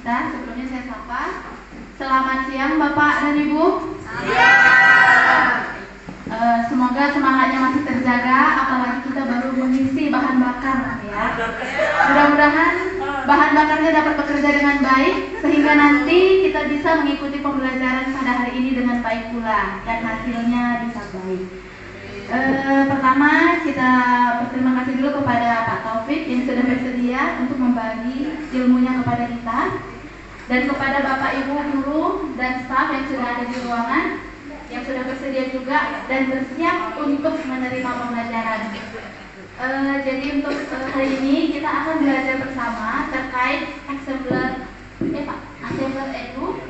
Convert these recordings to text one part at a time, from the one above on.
kita. Sebelumnya saya sapa. Selamat siang Bapak dan Ibu. Semoga semangatnya masih terjaga, apalagi kita baru mengisi bahan bakar ya. Mudah-mudahan bahan bakarnya dapat bekerja dengan baik sehingga nanti kita bisa mengikuti pembelajaran pada hari ini dengan baik pula dan hasilnya bisa baik. Pertama kita berterima kasih dulu kepada Pak Taufik yang sudah bersedia untuk membagi ilmunya kepada kita, dan kepada Bapak Ibu guru dan staf yang sudah ada di ruangan yang sudah bersedia juga dan bersiap untuk menerima pembelajaran. Jadi untuk hari ini kita akan belajar bersama terkait assembler edu.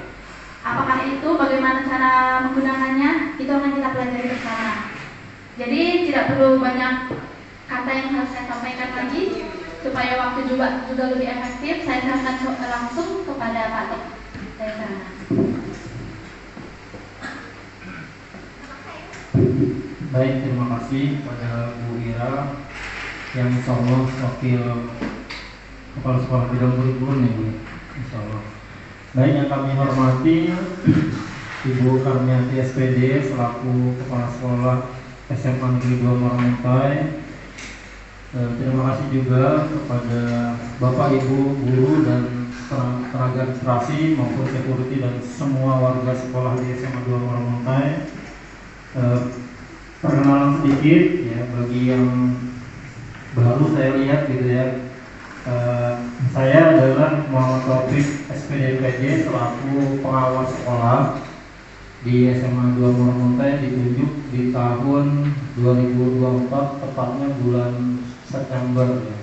Apakah itu, bagaimana cara menggunakannya, itu akan kita pelajari bersama. Jadi tidak perlu banyak kata yang harus saya sampaikan lagi, supaya waktu juga lebih efektif. Saya serahkan langsung kepada Pak Tok. Saya serahkan. Baik, terima kasih pada Bu Ira yang insya Allah wakil kepala sekolah bidang kurikulum ya Bu, insya Allah. Baik, yang kami hormati Ibu Karmiati SPD selaku kepala sekolah SMA Negeri 2 Moramuntai. Terima kasih juga kepada Bapak Ibu guru dan tenaga administrasi maupun security dan semua warga sekolah di SMA 2 Moramuntai. Perkenalan sedikit ya bagi yang baru saya lihat gitu ya. Saya adalah Muhammad Taufik SPD PJ selaku pengawas sekolah di SMA 2 Moramuntai, ditunjuk di tahun 2024 tepatnya bulan September ya.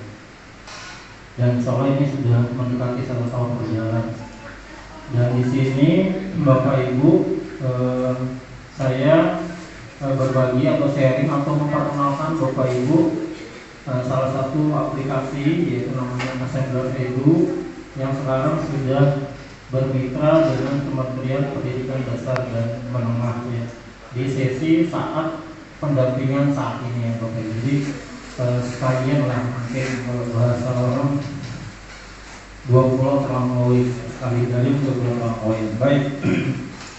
Dan soalnya ini sudah mendekati 1 tahun berjalan. Dan di sini Bapak Ibu saya berbagi atau sharing atau memperkenalkan Bapak Ibu salah satu aplikasi yaitu namanya Assembler Edu yang sekarang sudah bermitra dengan Kementerian Pendidikan Dasar dan Menengah ya, di sesi saat pendampingan saat ini ya Bapak Ibu. Jadi sekalian lah mungkin bahasa orang 20 terlampaui sekali dari 20 terlampaui. Baik.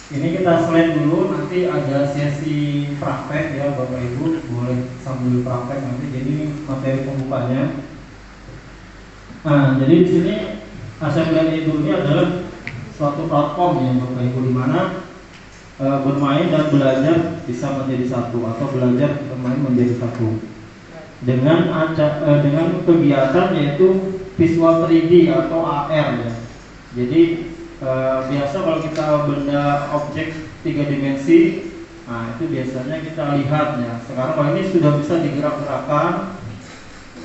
Ini kita slide dulu, nanti ada sesi praktek ya Bapak Ibu, boleh sambil praktek nanti. Jadi materi pembukanya. Nah, jadi di sini Assembler Edu ini adalah suatu platform ya Bapak Ibu, di mana bermain dan belajar bisa menjadi satu atau belajar bermain menjadi satu dengan kegiatan yaitu visual 3D atau AR ya. Jadi biasa kalau kita benda objek 3 dimensi, nah itu biasanya kita lihat ya. Sekarang kalau ini sudah bisa digerak-gerakkan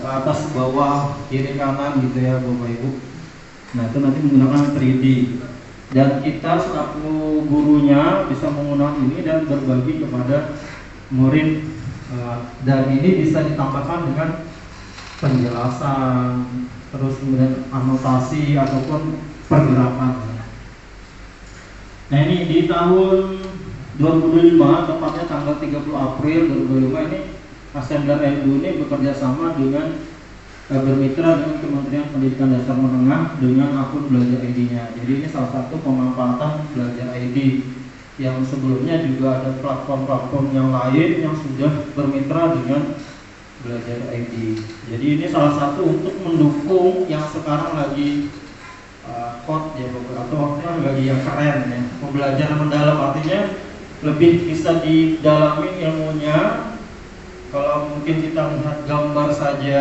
atas bawah kiri kanan gitu ya Bapak Ibu. Nah itu nanti menggunakan 3D dan kita selaku gurunya bisa menggunakan ini dan berbagi kepada murid, dan ini bisa ditambahkan dengan penjelasan terus kemudian anotasi ataupun pergerakan. Nah ini di tahun 2025 tepatnya tanggal 30 April 2025 ini Assembler Edu ini bekerja sama dengan bermitra dengan Kementerian Pendidikan Dasar Menengah dengan akun Belajar ID-nya. Jadi ini salah satu pemanfaatan Belajar ID yang sebelumnya juga ada platform-platform yang lain yang sudah bermitra dengan Belajar ID. Jadi ini salah satu untuk mendukung yang sekarang lagi hot ya beberapa waktu lagi yang keren ya, pembelajaran mendalam, artinya lebih bisa didalami ilmunya. Kalau mungkin kita melihat gambar saja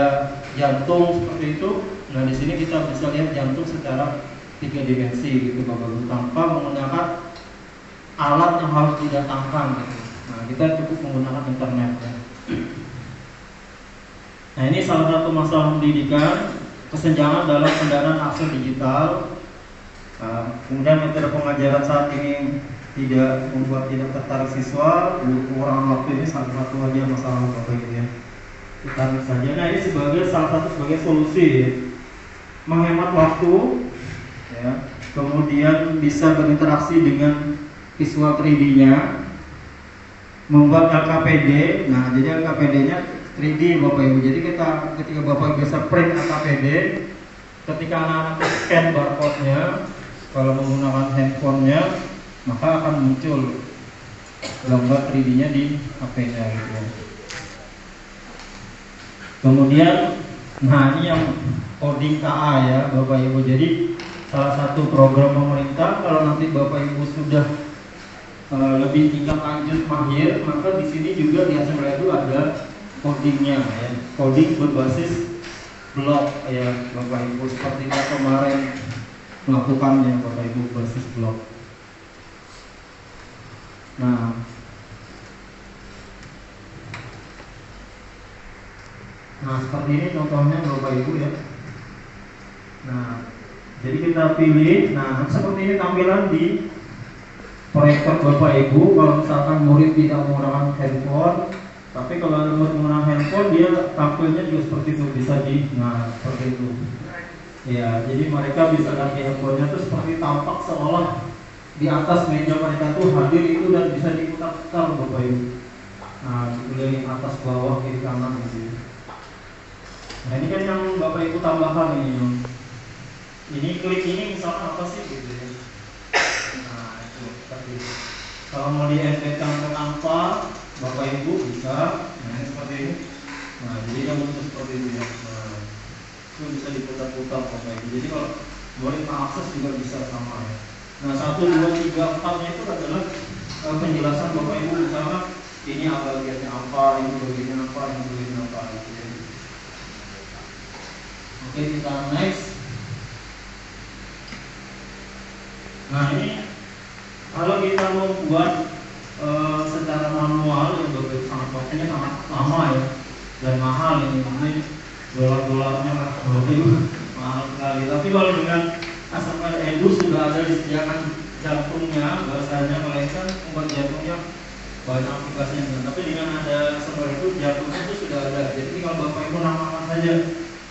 jantung seperti itu, nah di sini kita bisa lihat jantung secara 3 dimensi gitu Bapak Ibu, tanpa menggunakan alat yang harus didatangkan gitu. Nah kita cukup menggunakan internet ya. Nah ini salah satu masalah pendidikan, kesenjangan dalam pendanaan akses digital. Kemudian metode pengajaran saat ini tidak tertarik siswa, kekurangan waktu, ini salah satu aja masalah Bapak Ibu ya. Kita saja. Nah ini salah satu sebagai solusi ya. Menghemat waktu ya, kemudian bisa berinteraksi dengan visual 3D-nya, membuat LKPD. Nah jadi LKPD-nya 3D Bapak Ibu. Jadi ketika Bapak Ibu bisa print LKPD, ketika anak-anak scan barcode-nya, Kalau menggunakan handphonenya, maka akan muncul gambar 3D-nya di HP-nya gitu ya. Kemudian, nah ini yang coding KA ya Bapak Ibu. Jadi salah satu program pemerintah, kalau nanti Bapak Ibu sudah lebih tingkat lanjut mahir, maka di sini juga di Assembler itu ada codingnya ya. Coding berbasis blok ya Bapak Ibu, seperti yang kemarin melakukannya Bapak Ibu, berbasis blok. Nah seperti ini contohnya Bapak Ibu ya. Nah jadi kita pilih, nah seperti ini tampilan di proyektor Bapak Ibu. Kalau misalkan murid tidak menggunakan handphone, tapi kalau murid menggunakan handphone, dia tampilnya juga seperti itu, bisa nah seperti itu. Ya, jadi mereka bisa ganti handphonenya tuh seperti tampak seolah di atas meja mereka tuh hadir itu dan bisa diputar-putar Bapak Ibu. Nah, dipilih atas bawah kiri kanan gitu. Nah ini kan yang Bapak Ibu tambahkan ini. Ini klik ini misalkan apa sih gitu ya. Nah itu seperti itu. Kalau mau dieditkan ke tanpa Bapak Ibu bisa. Nah ini seperti ini. Nah jadi yang muncul seperti itu ya. Nah itu bisa diputar-putar Bapak Ibu. Jadi kalau boleh mengakses juga bisa sama ya. Nah 1, 2, 3, 4-nya itu adalah penjelasan Bapak Ibu, misalkan ini bagiannya apa, ini bagiannya apa, ini bagiannya apa gitu ya. Oke, kita next. Nah ini kalau kita membuat secara manual yang sangat waktunya sangat lama ya dan mahal ini dolar-dolarnya mahal sekali. Tapi kalau dengan Assembler Edu sudah ada disediakan jantungnya, bahasanya melainkan membuat jantungnya banyak aplikasinya. Tapi dengan ada Assembler Edu jantungnya itu sudah ada. Jadi kalau Bapak Ibu namakan saja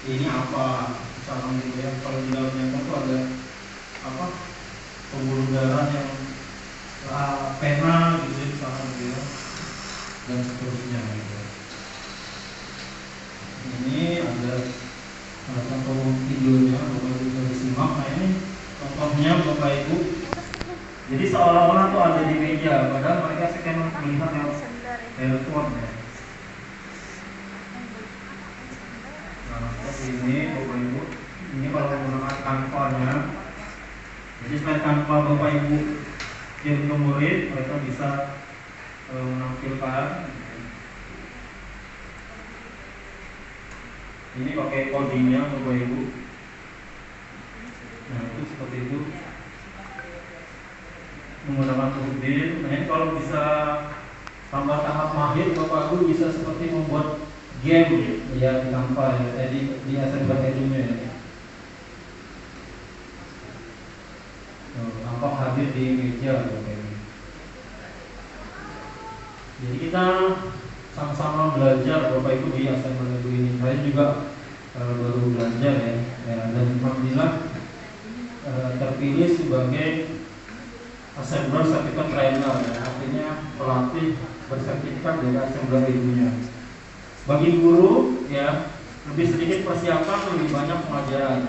ini apa, misalkan gitu ya. Kalau di dalam jantung itu ada apa, pembuluh darah yang pena gitu misalkan gitu ya, dan seterusnya gitu. Ini ada contoh videonya, Bapak Ibu bisa disimak. Nah ini contohnya Bapak Ibu. Jadi seolah-olah tuh ada di meja, padahal mereka sedang melihat yang telepon ya. Nah seperti ini Bapak Ibu. Ini kalau menggunakan kanvanya. Jadi selain kanva Bapak Ibu kirim ke murid, mereka bisa menampilkan. Ini pakai codingnya Bapak Ibu. Nah itu seperti itu, menggunakan coding. Nah ini kalau bisa tambah tahap mahir, Bapak Ibu bisa seperti membuat game ya di Canva ya, di Assembler Edu-nya ya. Tampak hadir di meja Bapak Ibu. Jadi kita sama-sama belajar Bapak Ibu di Assembler Edu ini. Saya juga baru belajar ya, dan alhamdulillah terpilih sebagai Assembler Certificate Trainer ya, artinya pelatih bersertifikat dari Assembler Edu-nya. Bagi guru ya, lebih sedikit persiapan, lebih banyak pengajaran,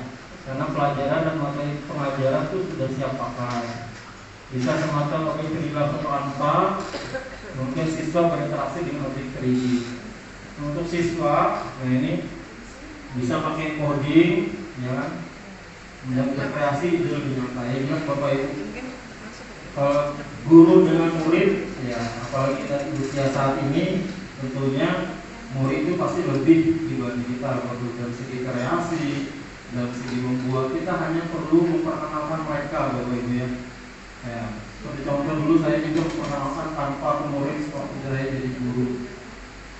karena pelajaran dan materi pengajaran itu sudah siap pakai. Bisa semata pakai 3D tanpa, mungkin siswa berinteraksi dengan objek 3D. Untuk siswa, nah ini bisa pakai coding, ya kan, dan berkreasi itu lebih nyata. Ya jelas Bapak Ibu. Kalau guru dengan murid, ya apalagi kita di usia saat ini, tentunya murid itu pasti lebih dibanding kita. Kalau dari segi kreasi, dari segi membuat, kita hanya perlu memperkenalkan mereka Bapak Ibu ya. Ya, seperti contoh dulu saya juga memperkenalkan tanpa ke murid seperti saya jadi guru.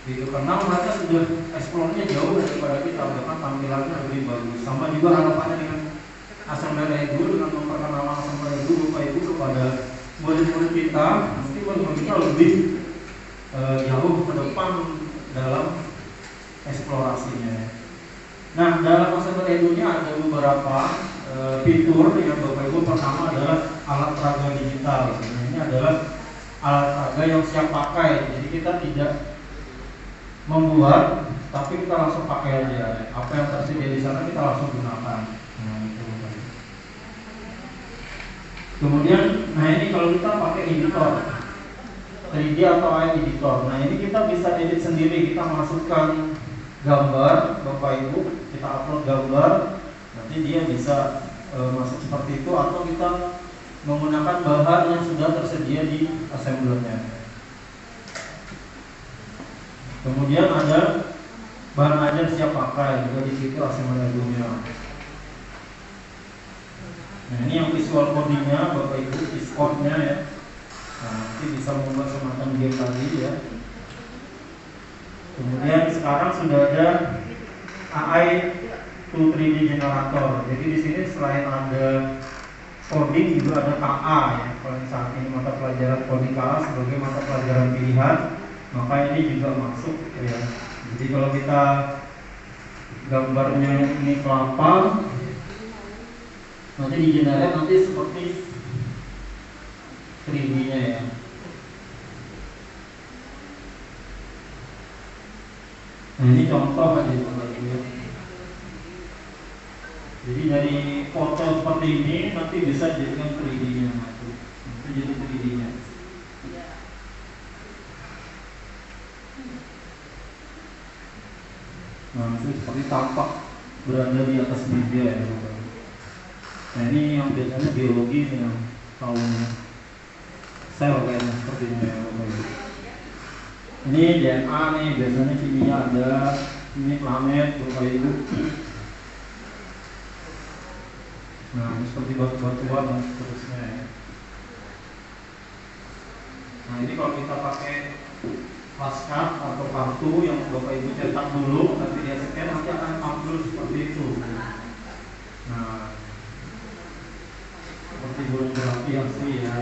Gitu, karena mereka sudah eksplornya jauh daripada kita, bahkan tampilannya lebih bagus. Sama juga harapannya dengan Assembler Edu, dengan memperkenalkan Assembler Edu Bapak Ibu kepada murid-murid kita, nanti murid kita lebih jauh ke depan dalam eksplorasinya. Nah, dalam Assembler Edu-nya ada beberapa fitur yang Bapak Ibu. Pertama adalah alat peraga digital. Nah, ini adalah alat peraga yang siap pakai, jadi kita tidak membuat, tapi kita langsung pakai aja. Apa yang tersedia di sana kita langsung gunakan. Nah, itu. Kemudian, nah ini kalau kita pakai editor 3D atau AI editor, nah ini kita bisa edit sendiri, kita masukkan gambar, Bapak Ibu, kita upload gambar, nanti dia bisa masuk seperti itu, atau kita menggunakan bahan yang sudah tersedia di assemblernya. Kemudian ada bahan ajar siap pakai, juga di situ assembler-nya. Nah ini yang visual codingnya, Bapak Ibu, Discord-nya ya. Nah, nanti bisa membuat semacam game tadi ya. Kemudian sekarang sudah ada AI to 3D generator. Jadi di sini selain ada coding juga ada KA ya. Kalau saat ini mata pelajaran coding KA sebagai mata pelajaran pilihan, maka ini juga masuk ya. Jadi kalau kita gambarnya ini kelapa, nanti di generate nanti seperti 3D-nya ya. Nah ini contoh aja Bapak Ibu ya. Jadi dari foto seperti ini nanti bisa jadikan 3D-nya, nanti jadi 3D-nya. Nah itu seperti tampak berada di atas meja ya Bapak Ibu. Nah ini yang biasanya biologi nih yang tahunnya sel kayaknya seperti ini ya Bapak Ibu. Ini DNA nih, biasanya kimia ada, ini planet Bapak Ibu. Nah ini seperti batu-batuan dan seterusnya ya. Nah ini kalau kita pakai flashcard atau kartu yang Bapak Ibu cetak dulu, nanti dia scan, nanti akan tampil seperti itu. Nah seperti burung berapi asli ya.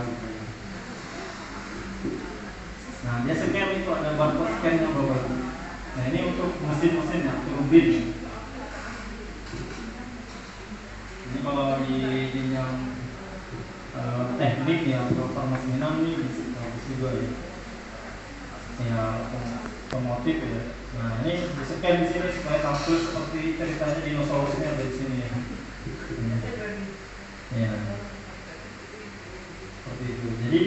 Nah dia scan itu ada barcode scan-nya Bapak Ibu. Nah ini untuk mesin-mesin ya, turbin. Ini kalau di yang teknik ya, atau farmasi minam ini bagus juga ya. Ya otomotif ya. Nah ini di scan di sini supaya tampil seperti ceritanya dinosaurusnya ada di sini ya. Ya. Seperti itu. Jadi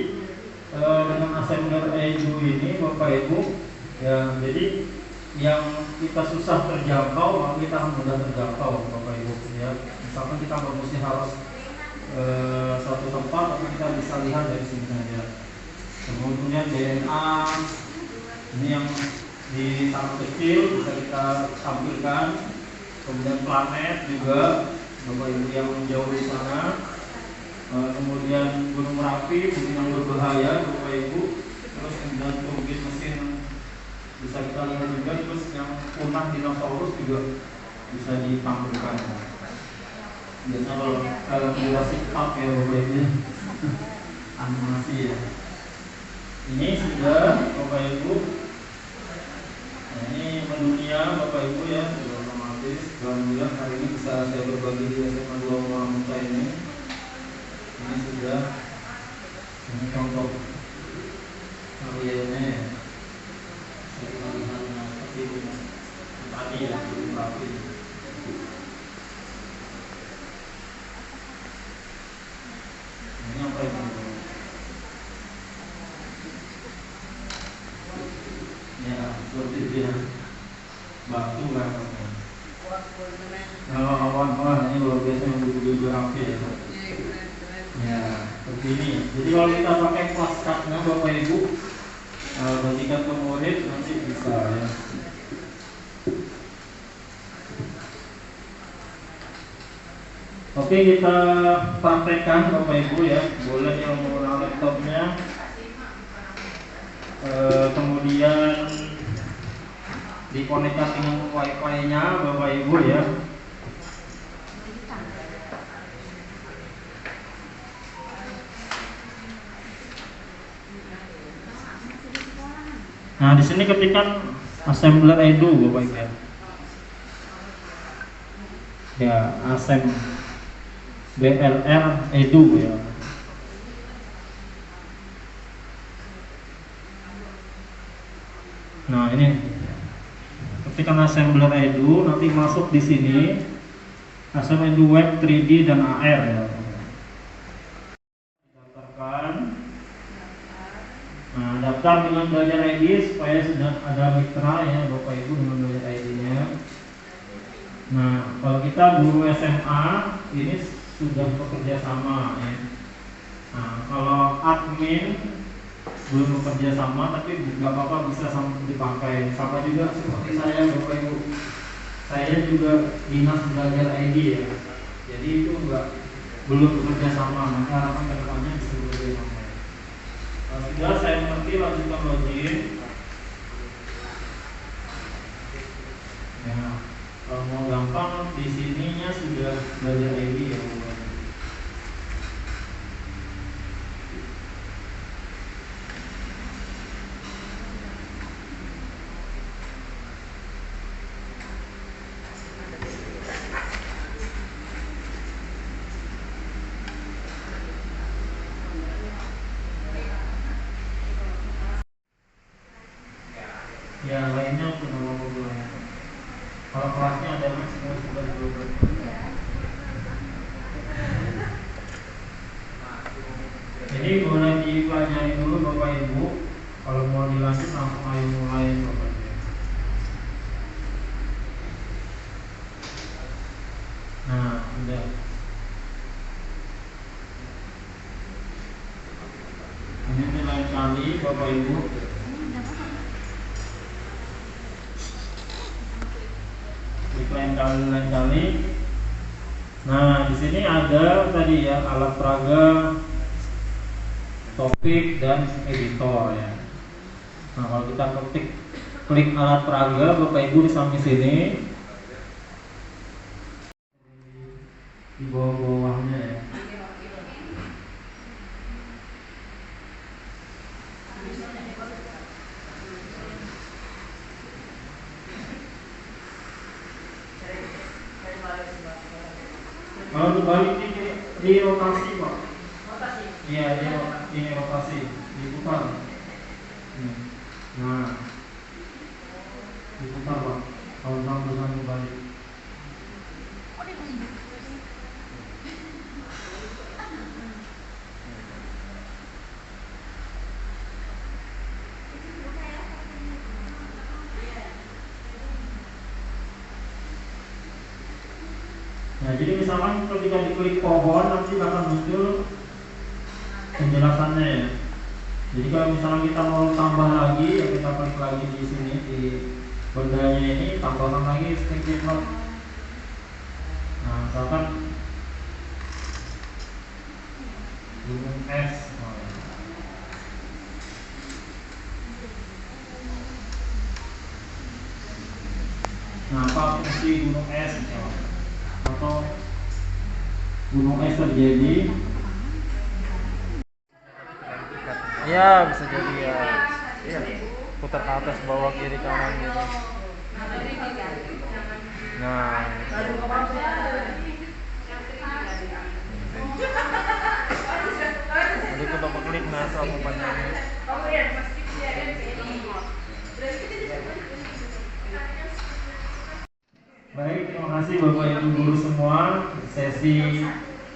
dengan assembler EIDU ini Bapak Ibu ya, jadi yang kita susah terjangkau maka kita mudah terjangkau Bapak Ibu ya. Misalkan kita mesti harus suatu tempat, tapi kita bisa lihat dari sini saja. Kemudian DNA ini yang di sangat kecil bisa kita tampilkan. Kemudian planet juga Bapak Ibu yang jauh di sana. Kemudian gunung Merapi, bukit yang berbahaya Bapak Ibu. Terus kemudian turbin mesin bisa kita lihat juga. Terus yang punah dinosaurus juga bisa ditampilkan. Biasanya kalau durasi up ya Bapak Ibu, animasi ya. Ini sudah Bapak Ibu. Nah, ini menunya Bapak Ibu ya, sudah otomatis. Alhamdulillah hari ini bisa saya berbagi di SMA 2 Muhammadiyah ini. Ini sudah, ini contoh karyanya ya. Saya lihat seperti ini tadi ya, rapi. Ini apa itu? Ya, seperti itu ya. Batu kan. Kalau awan ini luar biasa yang begitu rapi ya. Ya, seperti ini. Jadi kalau kita pakai flashcard-nya Bapak Ibu, bagikan ke murid nanti bisa ya. Oke, kita praktekkan Bapak Ibu ya. Boleh yang menggunakan laptopnya. Kemudian dikonekkan dengan wifi-nya Bapak Ibu ya. Nah, di sini ketikkan assembler EIDU Bapak Ibu ya. Ya, BLR EIDU ya. Nah, ini ketikkan assembler EIDU, nanti masuk di sini assembler EIDU web 3D dan AR ya. daftar dengan belajar ID supaya sudah ada mitra ya Bapak Ibu dengan belajar ID-nya. Nah, kalau kita guru SMA ini sudah bekerja sama ya. Nah, kalau admin belum bekerja sama tapi nggak apa-apa, bisa dipakai. Sama juga seperti saya Bapak Ibu. Saya juga dinas belajar ID ya. Jadi itu belum bekerja sama. Maka harapan kedepannya bisa bekerja sama. Sudah saya mengerti, lanjutkan login. Ya, kalau mau gampang di sininya sudah belajar ID ya. Ya lainnya sudah mau mulai. Kalau kelasnya ada semua sudah berubah. Jadi mulai dipelajari dulu Bapak Ibu. Kalau mau dilanjut langsung ayo mulai Bapak Ibu. Nah, udah. Ini lain kali Bapak Ibu. Lain kali. Nah, di sini ada tadi ya alat peraga, topik dan editor ya. Nah, kalau kita klik alat peraga Bapak Ibu di samping sini di bawah-bawahnya ya. Kalau dibalik di rotasi Pak. Iya, ini rotasi, diputar. Nah, diputar Pak. Kalau tambusan kembali. Nah, jadi misalkan ketika diklik pohon nanti akan muncul penjelasannya ya. Jadi kalau misalnya kita mau tambah lagi, ya kita klik lagi di sini di bendanya ini, tambahkan lagi sticky note. Nah, misalkan gunung es. Nah, apa fungsi gunung es? Atau gunung es terjadi? Iya, bisa jadi ya. Iya. Putar ke atas, bawah, kiri, kanan gitu. Nah. Jadi kita klik nasab umpannya. Baik, terima kasih Bapak Ibu guru semua. Sesi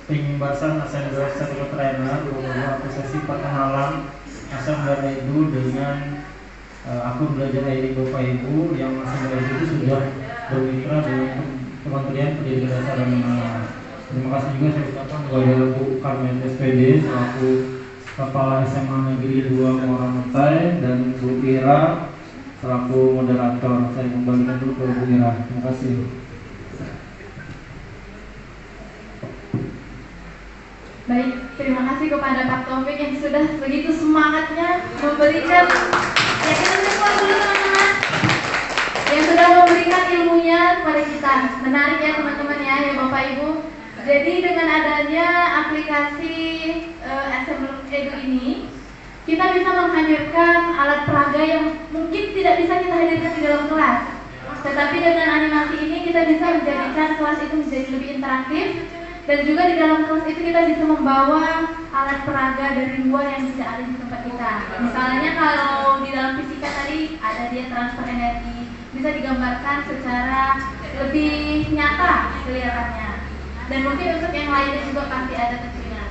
pembahasan Assembler Certificate Trainer beberapa sesi perkenalan Assembler Edu dengan akun belajar ID Bapak Ibu yang Assembler itu sudah bermitra dengan Kementerian Pendidikan Dasar dan Menengah. Terima kasih juga saya ucapkan kepada Bu Karmen SPD selaku Kepala SMA Negeri 2 Muara Mentai dan Bu Ira selaku moderator. Saya kembalikan dulu ke Bu Ira. Terima kasih. Baik, terima kasih kepada Pak Taufik yang sudah begitu semangatnya memberikan, ya kita semua dulu teman-teman, yang sudah memberikan ilmunya kepada kita. Menarik ya teman-teman ya Bapak Ibu. Jadi dengan adanya aplikasi Assembler Edu ini, kita bisa menghadirkan alat peraga yang mungkin tidak bisa kita hadirkan di dalam kelas. Tetapi dengan animasi ini kita bisa menjadikan kelas itu menjadi lebih interaktif. Dan juga di dalam kelas itu kita bisa membawa alat peraga dari luar yang tidak ada di tempat kita. Misalnya kalau di dalam fisika tadi ada dia transfer energi, bisa digambarkan secara lebih nyata kelihatannya. Dan mungkin untuk yang lainnya juga pasti ada tentunya.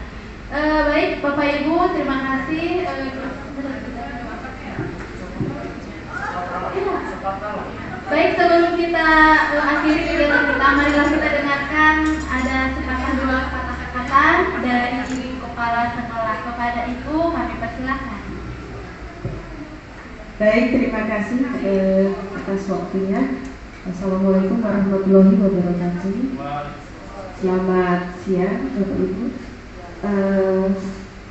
Baik Bapak Ibu, terima kasih. Baik, sebelum kita akhiri kegiatan kita, marilah kita dengarkan ada sepatah dua kata-kata dari Ibu Kepala Sekolah. Kepada Ibu, kami persilahkan. Baik, terima kasih atas waktunya. Assalamualaikum warahmatullahi wabarakatuh. Selamat siang, Bapak Ibu.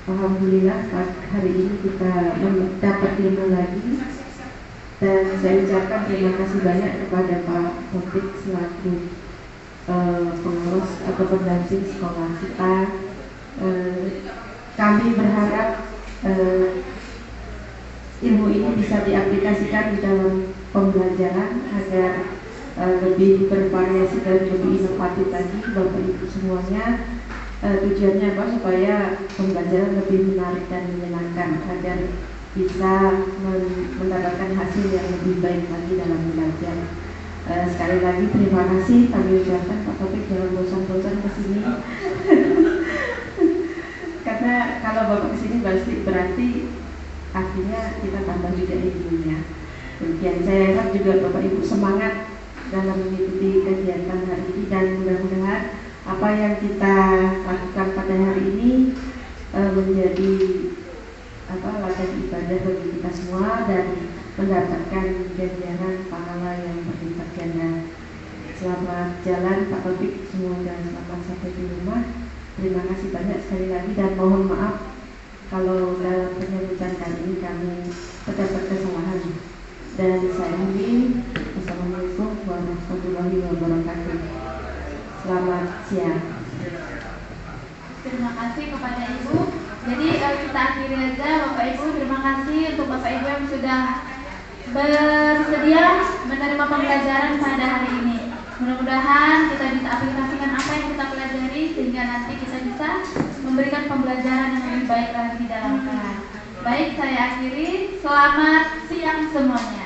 Alhamdulillah hari ini kita dapat ilmu lagi, dan saya ucapkan terima kasih banyak kepada Pak Taufik selaku pengurus atau pendamping sekolah kita. Kami berharap ilmu ini bisa diaplikasikan di dalam pembelajaran agar lebih bervariasi dan lebih inovatif lagi, Bapak Ibu semuanya. Tujuannya apa? Supaya pembelajaran lebih menarik dan menyenangkan agar bisa mendapatkan hasil yang lebih baik lagi dalam belajar. Sekali lagi terima kasih kami ucapkan, Pak Taufik, jangan bosan-bosan kesini. Karena kalau Bapak kesini pasti berarti akhirnya kita tambah juga ilmunya. Demikian, saya harap juga Bapak Ibu semangat dalam mengikuti kegiatan hari ini, dan mudah-mudahan apa yang kita lakukan pada hari ini menjadi ladang ibadah bagi kita semua dan mendapatkan ganjaran pahala yang berlipat ganda. Selamat jalan Pak Taufik semua, dan selamat sampai di rumah. Terima kasih banyak sekali lagi, dan mohon maaf kalau dalam penyambutan kali ini kami terdapat kesalahan. Dan saya akhiri. Assalamualaikum warahmatullahi wabarakatuh. Selamat siang. Terima kasih kepada Ibu. Jadi kita akhiri aja, Bapak Ibu. Terima kasih untuk Bapak Ibu yang sudah bersedia menerima pembelajaran pada hari ini. Mudah-mudahan kita bisa aplikasikan apa yang kita pelajari sehingga nanti kita bisa memberikan pembelajaran yang lebih baik lagi di dalam kelas. Baik, saya akhiri. Selamat siang semuanya.